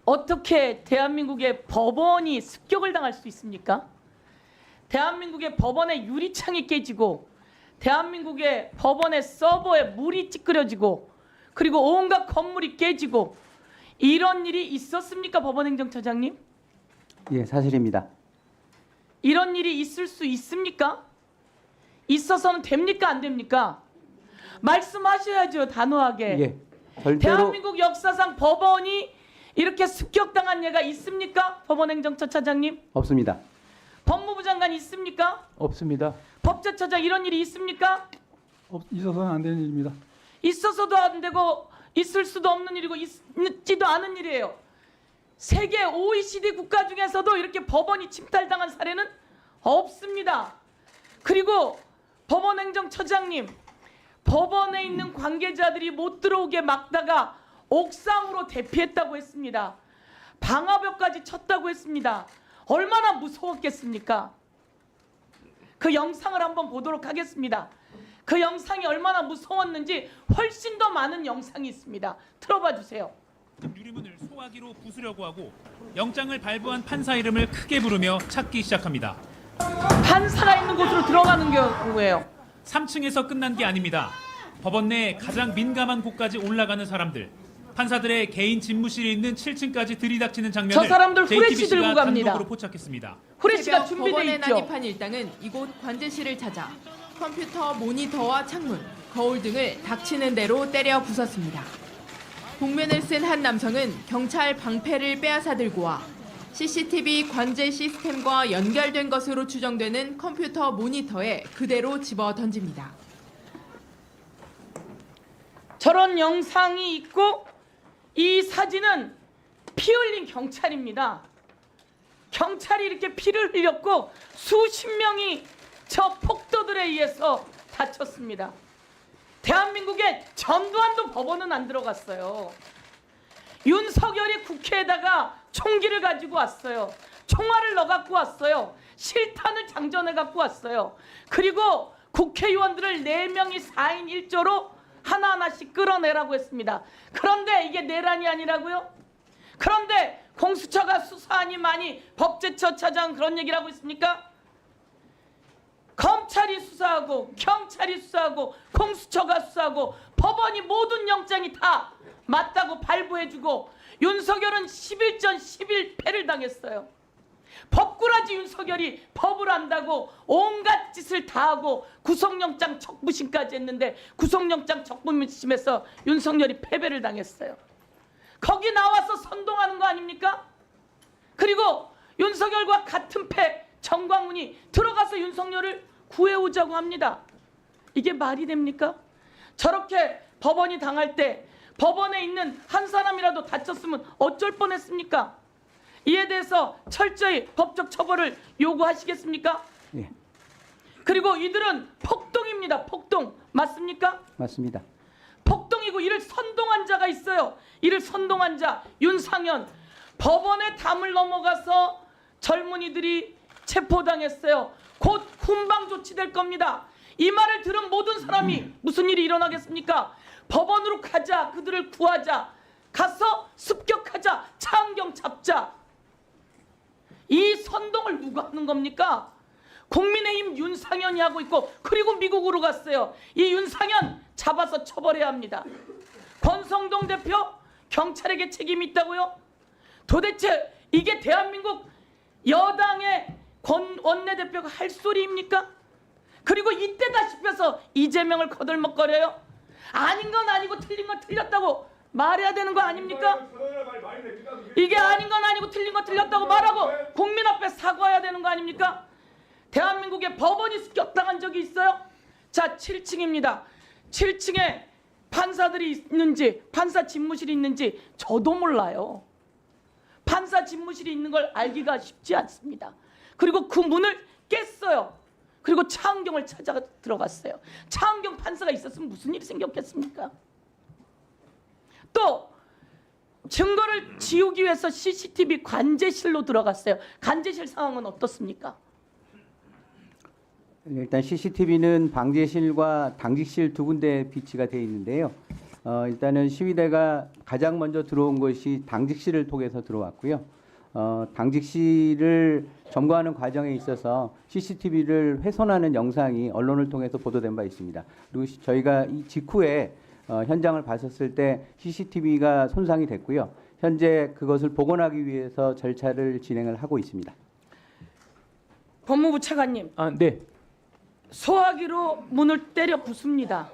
어떻게 대한민국의 법원이 습격을 당할 수 있습니까? 대한민국의 법원의 유리창이 깨지고 대한민국의 법원의 서버에 물이 찌그러지고 그리고 온갖 건물이 깨지고 이런 일이 있었습니까, 법원행정처장님? 예, 사실입니다. 이런 일이 있을 수 있습니까? 있어서는 됩니까, 안 됩니까? 말씀하셔야죠, 단호하게. 예, 절대로 대한민국 역사상 법원이 이렇게 습격당한 예가 있습니까? 법원행정처차장님? 없습니다. 법무부 장관 있습니까? 없습니다. 법제처장 이런 일이 있습니까? 있어서는 안 되는 일입니다. 있어서도 안 되고 있을 수도 없는 일이고 있지도 않은 일이에요. 세계 OECD 국가 중에서도 이렇게 법원이 침탈당한 사례는 없습니다. 그리고 법원행정처장님, 법원에 있는 관계자들이 못 들어오게 막다가 옥상으로 대피했다고 했습니다. 방화벽까지 쳤다고 했습니다. 얼마나 무서웠겠습니까? 그 영상을 한번 보도록 하겠습니다. 그 영상이 얼마나 무서웠는지 훨씬 더 많은 영상이 있습니다. 틀어봐 주세요. 유리문을 소화기로 부수려고 하고 영장을 발부한 판사 이름을 크게 부르며 찾기 시작합니다. 판사가 있는 곳으로 들어가는 경우예요. 3층에서 끝난 게 아닙니다. 법원 내 가장 민감한 곳까지 올라가는 사람들. 판사들의 개인 집무실이 있는 7층까지 들이닥치는 장면을 저 사람들 후레쉬 JTBC가 들고 갑니다. 단독으로 포착했습니다. 후레쉬가 새벽 준비돼 법원에 있죠. 난입한 일당은 이곳 관제실을 찾아 컴퓨터 모니터와 창문, 거울 등을 닥치는 대로 때려 부쉈습니다. 복면을 쓴 한 남성은 경찰 방패를 빼앗아 들고 와 CCTV 관제 시스템과 연결된 것으로 추정되는 컴퓨터 모니터에 그대로 집어 던집니다. 저런 영상이 있고 이 사진은 피 흘린 경찰입니다. 경찰이 이렇게 피를 흘렸고 수십 명이 저 폭도들에 의해서 다쳤습니다. 대한민국의 전두환도 법원은 안 들어갔어요. 윤석열이 국회에다가 총기를 가지고 왔어요. 총알을 넣어 갖고 왔어요. 실탄을 장전해 갖고 왔어요. 그리고 국회의원들을 4명이 4인 1조로 하나하나씩 끌어내라고 했습니다. 그런데 이게 내란이 아니라고요? 그런데 공수처가 수사하니 많이 법제처 차장 그런 얘기를 하고 있습니까? 검찰이 수사하고 경찰이 수사하고 공수처가 수사하고 법원이 모든 영장이 다 맞다고 발부해주고 윤석열은 11전 11패를 당했어요. 법꾸라지 윤석열이 법을 안다고 온갖 짓을 다 하고 구속영장 적부심까지 했는데 구속영장 적부심에서 윤석열이 패배를 당했어요. 거기 나와서 선동하는 거 아닙니까? 그리고 윤석열과 같은 패 정광훈이 들어가서 윤석열을 구해오자고 합니다. 이게 말이 됩니까? 저렇게 법원이 당할 때 법원에 있는 한 사람이라도 다쳤으면 어쩔 뻔했습니까? 이에 대해서 철저히 법적 처벌을 요구하시겠습니까? 예, 그리고 이들은 폭동입니다. 폭동. 맞습니까? 맞습니다. 폭동이고 이를 선동한 자가 있어요. 이를 선동한 자 윤상현. 법원의 담을 넘어가서 젊은이들이 체포당했어요. 곧 훈방 조치될 겁니다. 이 말을 들은 모든 사람이 무슨 일이 일어나겠습니까? 법원으로 가자. 그들을 구하자. 가서 습격하자. 차은경 잡자. 이 선동을 누가 하는 겁니까? 국민의힘 윤상현이 하고 있고 그리고 미국으로 갔어요. 이 윤상현 잡아서 처벌해야 합니다. 권성동 대표 경찰에게 책임이 있다고요? 도대체 이게 대한민국 여당의 원내대표가 할 소리입니까? 그리고 이때다 싶어서 이재명을 거들먹거려요? 아닌 건 아니고 틀린 건 틀렸다고 말해야 되는 거 아닙니까? 이게 아닌 건 아니고 틀린 건 틀렸다고 말하고 국민 앞에 사과해야 되는 거 아닙니까? 대한민국의 법원이 습격당한 적이 있어요? 자, 7층입니다. 7층에 판사들이 있는지 판사 집무실이 있는지 저도 몰라요. 판사 집무실이 있는 걸 알기가 쉽지 않습니다. 그리고 그 문을 깼어요. 그리고 차은경을 찾아 들어갔어요. 차은경 판사가 있었으면 무슨 일이 생겼겠습니까? 또 증거를 지우기 위해서 CCTV 관제실로 들어갔어요. 관제실 상황은 어떻습니까? 일단 CCTV는 방제실과 당직실 두 군데 비치가 되어 있는데요. 일단은 시위대가 가장 먼저 들어온 것이 당직실을 통해서 들어왔고요. 당직실을 점거하는 과정에 있어서 CCTV를 훼손하는 영상이 언론을 통해서 보도된 바 있습니다. 그리고 저희가 이 직후에 현장을 봤었을 때 CCTV가 손상이 됐고요. 현재 그것을 복원하기 위해서 절차를 진행을 하고 있습니다. 법무부 차관님, 네. 소화기로 문을 때려 부숩니다.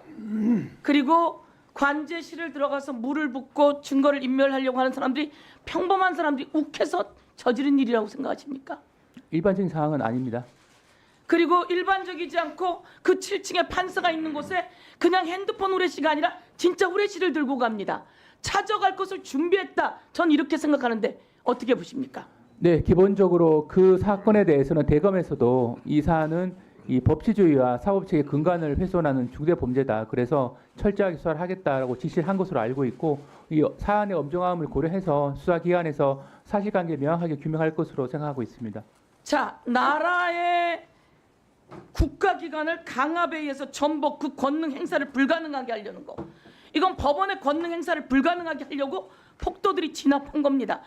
그리고 관제실을 들어가서 물을 붓고 증거를 인멸하려고 하는 사람들이 평범한 사람들이 욱해서 저지른 일이라고 생각하십니까? 일반적인 상황은 아닙니다. 그리고 일반적이지 않고 그 7층에 판사가 있는 곳에 그냥 핸드폰 후레쉬가 아니라 진짜 후레쉬를 들고 갑니다. 찾아갈 것을 준비했다. 전 이렇게 생각하는데 어떻게 보십니까? 네, 기본적으로 그 사건에 대해서는 대검에서도 이 사안은 이 법치주의와 사법체계 근간을 훼손하는 중대 범죄다. 그래서 철저하게 수사를 하겠다라고 지시를 한 것으로 알고 있고 이 사안의 엄중함을 고려해서 수사기관에서 사실관계 명확하게 규명할 것으로 생각하고 있습니다. 자, 나라의 국가기관을 강압에 의해서 전복 그 권능 행사를 불가능하게 하려는 거. 이건 법원의 권능 행사를 불가능하게 하려고 폭도들이 진입한 겁니다.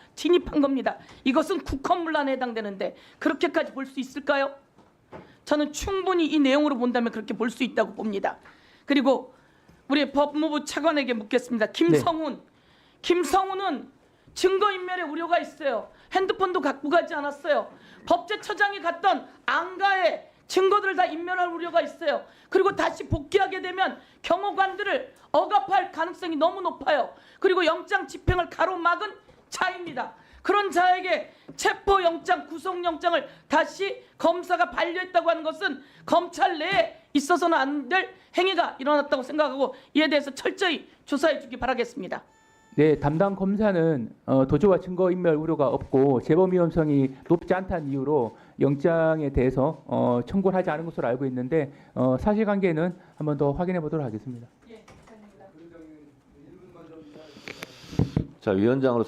이것은 국헌문란에 해당되는데 그렇게까지 볼 수 있을까요? 저는 충분히 이 내용으로 본다면 그렇게 볼 수 있다고 봅니다. 그리고 우리 법무부 차관에게 묻겠습니다. 김성훈은 증거인멸의 우려가 있어요. 핸드폰도 갖고 가지 않았어요. 법제처장이 갔던 안가에 증거들을 다 인멸할 우려가 있어요. 그리고 다시 복귀하게 되면 경호관들을 억압할 가능성이 너무 높아요. 그리고 영장 집행을 가로막은 자입니다. 그런 자에게 체포영장, 구속영장을 다시 검사가 반려했다고 하는 것은 검찰 내에 있어서는 안 될 행위가 일어났다고 생각하고 이에 대해서 철저히 조사해 주기 바라겠습니다. 네, 담당 검사는 도주와 증거인멸 우려가 없고 재범 위험성이 높지 않다는 이유로 영장에 대해서 청구를 하지 않은 것으로 알고 있는데 사실관계는 한 번 더 확인해 보도록 하겠습니다. 자, 위원장으로